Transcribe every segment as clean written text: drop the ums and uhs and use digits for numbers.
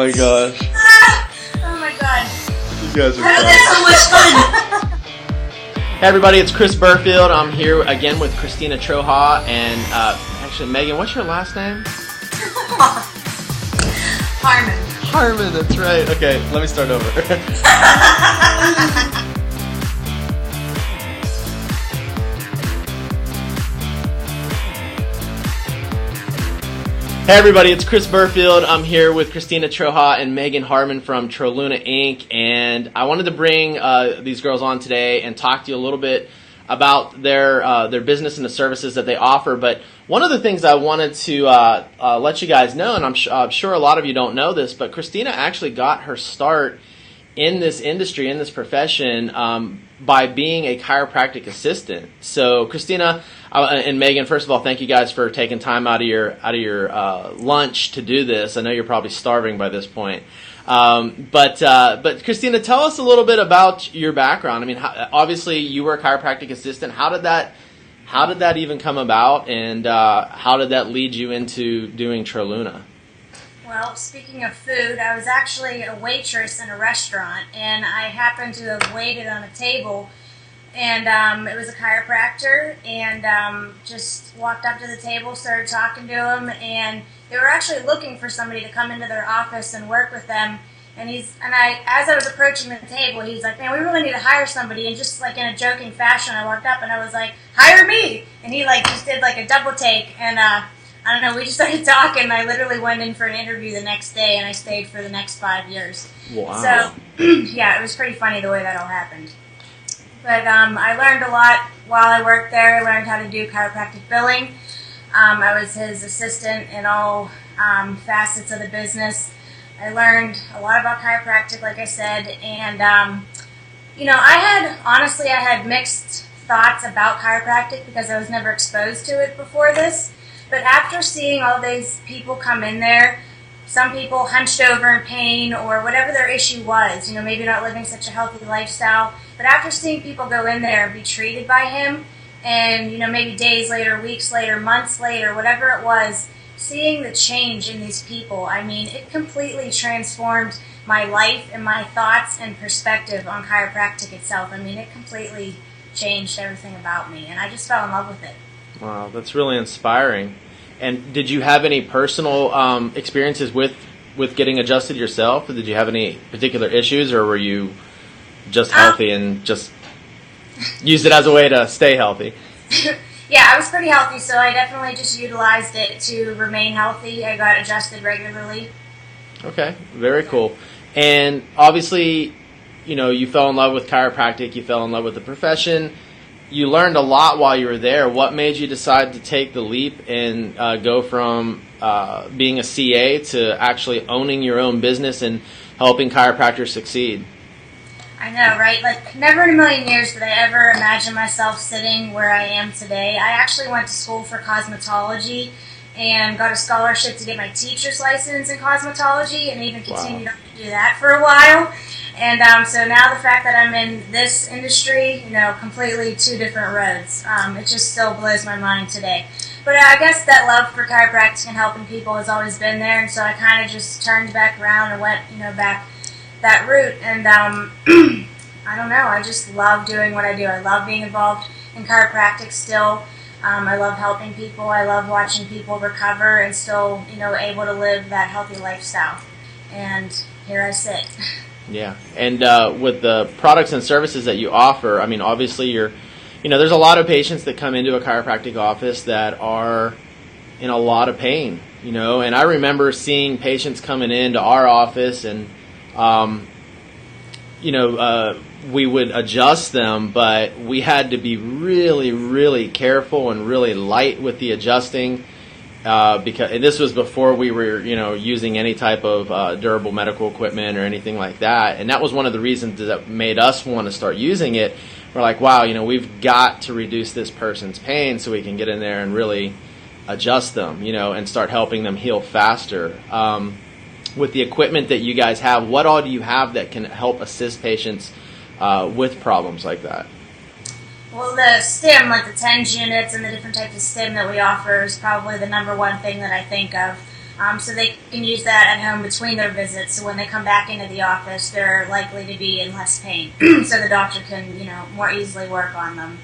my gosh. Oh my god. You guys are That's so much fun. Hey everybody, it's Chris Burfield. I'm here again with Christina Troha and actually Megan, what's your last name? Harmon. Harmon, that's right. Okay, let me start over. Hey everybody, it's Chris Burfield. I'm here with Christina Troha and Megan Harmon from Troluna Inc. And I wanted to bring these girls on today and talk to you a little bit about their business and the services that they offer. But one of the things I wanted to let you guys know, and I'm sure a lot of you don't know this, but Christina actually got her start in this industry, in this profession, by being a chiropractic assistant. So Christina and Megan, first of all, thank you guys for taking time out of your lunch to do this. I know you're probably starving by this point. But Christina, tell us a little bit about your background. I mean, obviously you were a chiropractic assistant. How did that even come about, and how did that lead you into doing Troluna? Well, speaking of food, I was actually a waitress in a restaurant, and I happened to have waited on a table, and it was a chiropractor, and just walked up to the table, started talking to him, and they were actually looking for somebody to come into their office and work with them. And as I was approaching the table, he's like, "Man, we really need to hire somebody." And just like in a joking fashion, I walked up and I was like, "Hire me!" And he like just did like a double take, and I don't know, we just started talking. I literally went in for an interview the next day, and I stayed for the next 5 years. Wow. So, yeah, it was pretty funny the way that all happened. But I learned a lot while I worked there. I learned how to do chiropractic billing. I was his assistant in all facets of the business. I learned a lot about chiropractic, like I said, and, I had mixed thoughts about chiropractic because I was never exposed to it before this. But after seeing all these people come in there, some people hunched over in pain or whatever their issue was, maybe not living such a healthy lifestyle. But after seeing people go in there and be treated by him, and, maybe days later, weeks later, months later, whatever it was, seeing the change in these people, I mean, it completely transformed my life and my thoughts and perspective on chiropractic itself. I mean, it completely changed everything about me, and I just fell in love with it. Wow, that's really inspiring. And did you have any personal experiences with getting adjusted yourself? Did you have any particular issues, or were you just healthy and just used it as a way to stay healthy? Yeah, I was pretty healthy, so I definitely just utilized it to remain healthy. I got adjusted regularly. Okay, very cool. And obviously, you fell in love with chiropractic, you fell in love with the profession. You learned a lot while you were there. What made you decide to take the leap and go from being a CA to actually owning your own business and helping chiropractors succeed? I know, right? Like, never in a million years did I ever imagine myself sitting where I am today. I actually went to school for cosmetology and got a scholarship to get my teacher's license in cosmetology, and even continued on to do that for a while. And so now the fact that I'm in this industry, completely two different roads, it just still blows my mind today. But I guess that love for chiropractic and helping people has always been there, and so I kind of just turned back around and went, back that route. And I don't know, I just love doing what I do. I love being involved in chiropractic still. I love helping people. I love watching people recover and still, able to live that healthy lifestyle. And here I sit. Yeah, and with the products and services that you offer, I mean, obviously there's a lot of patients that come into a chiropractic office that are in a lot of pain, and I remember seeing patients coming into our office and, we would adjust them, but we had to be really, really careful and really light with the adjusting. Because this was before we were, using any type of durable medical equipment or anything like that, and that was one of the reasons that made us want to start using it. We're like, wow, we've got to reduce this person's pain so we can get in there and really adjust them, and start helping them heal faster. With the equipment that you guys have, what all do you have that can help assist patients with problems like that? Well, the stim, like the T.E.N.S units and the different types of stim that we offer, is probably the number one thing that I think of. So they can use that at home between their visits. So when they come back into the office, they're likely to be in less pain. So the doctor can, more easily work on them.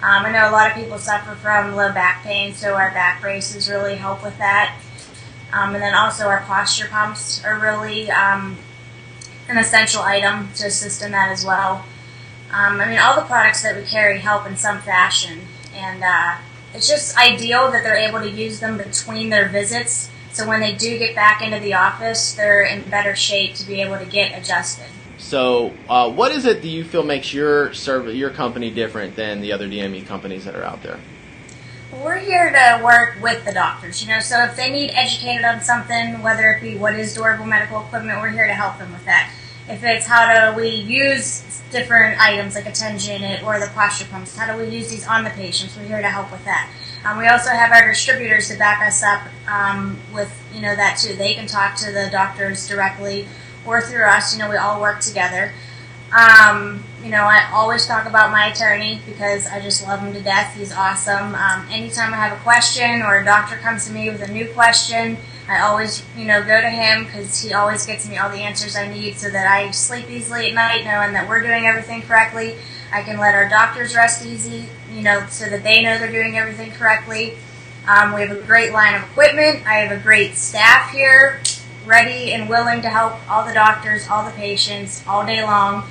I know a lot of people suffer from low back pain, so our back braces really help with that. And then also our posture pumps are really an essential item to assist in that as well. All the products that we carry help in some fashion. And it's just ideal that they're able to use them between their visits. So when they do get back into the office, they're in better shape to be able to get adjusted. So what is it that you feel makes your company different than the other DME companies that are out there? We're here to work with the doctors, so if they need educated on something, whether it be what is durable medical equipment, we're here to help them with that. If it's how do we use different items like a T.E.N.S unit or the posture pumps, how do we use these on the patients, we're here to help with that. We also have our distributors to back us up with that too. They can talk to the doctors directly or through us. We all work together. I always talk about my attorney because I just love him to death. He's awesome. Anytime I have a question or a doctor comes to me with a new question, I always, go to him because he always gets me all the answers I need so that I sleep easily at night knowing that we're doing everything correctly. I can let our doctors rest easy, so that they know they're doing everything correctly. We have a great line of equipment. I have a great staff here, ready and willing to help all the doctors, all the patients, all day long.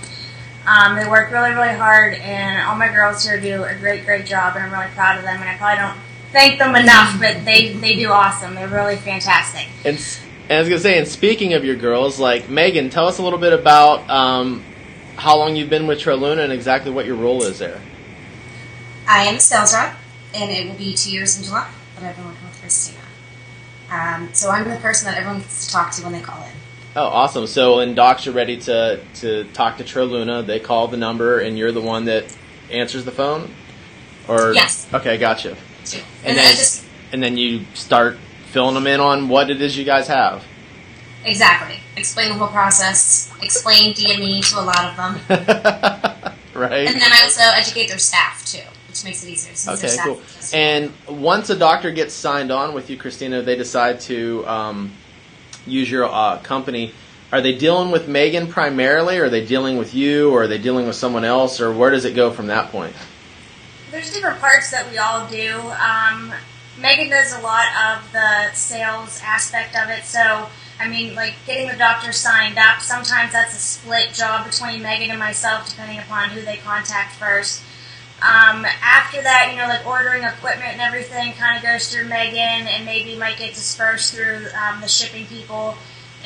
They work really, really hard, and all my girls here do a great, great job, and I'm really proud of them, and I probably don't thank them enough, but they do awesome. They're really fantastic. And I was going to say, and speaking of your girls, like Megan, tell us a little bit about how long you've been with Troluna and exactly what your role is there. I am a sales rep, and it will be 2 years in July that I've been working with Christina. So I'm the person that everyone gets to talk to when they call in. Oh, awesome. So when docs are ready to talk to Troluna, they call the number, and you're the one that answers the phone? Or yes. Okay, gotcha. And then you start filling them in on what it is you guys have. Exactly. Explain the whole process. Explain DME to a lot of them. Right. And then I also educate their staff, too, which makes it easier. Okay, cool. And once a doctor gets signed on with you, Christina, they decide to use your company. Are they dealing with Megan primarily, or are they dealing with you, or are they dealing with someone else, or where does it go from that point? There's different parts that we all do. Megan does a lot of the sales aspect of it, so getting the doctor signed up, sometimes that's a split job between Megan and myself, depending upon who they contact first. After that, ordering equipment and everything kind of goes through Megan, and maybe might get dispersed through the shipping people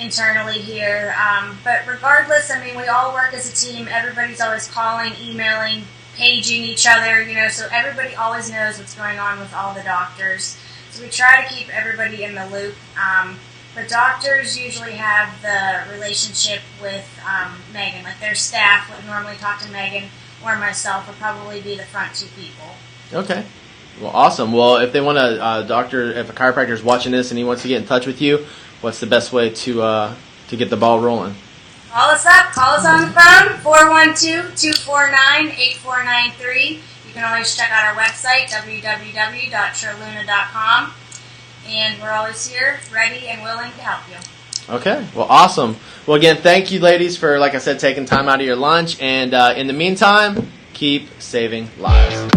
internally here. But regardless, we all work as a team. Everybody's always calling, emailing, paging each other, so everybody always knows what's going on with all the doctors. So we try to keep everybody in the loop. The doctors usually have the relationship with Megan. Like their staff would normally talk to Megan, or myself would probably be the front two people. Okay. Well, awesome. Well, if they want if a chiropractor is watching this and he wants to get in touch with you, what's the best way to get the ball rolling? Call us up. Call us on the phone, 412-249-8493. You can always check out our website, www.troluna.com. And we're always here, ready and willing to help you. Okay. Well, awesome. Well, again, thank you, ladies, for, like I said, taking time out of your lunch. And in the meantime, keep saving lives.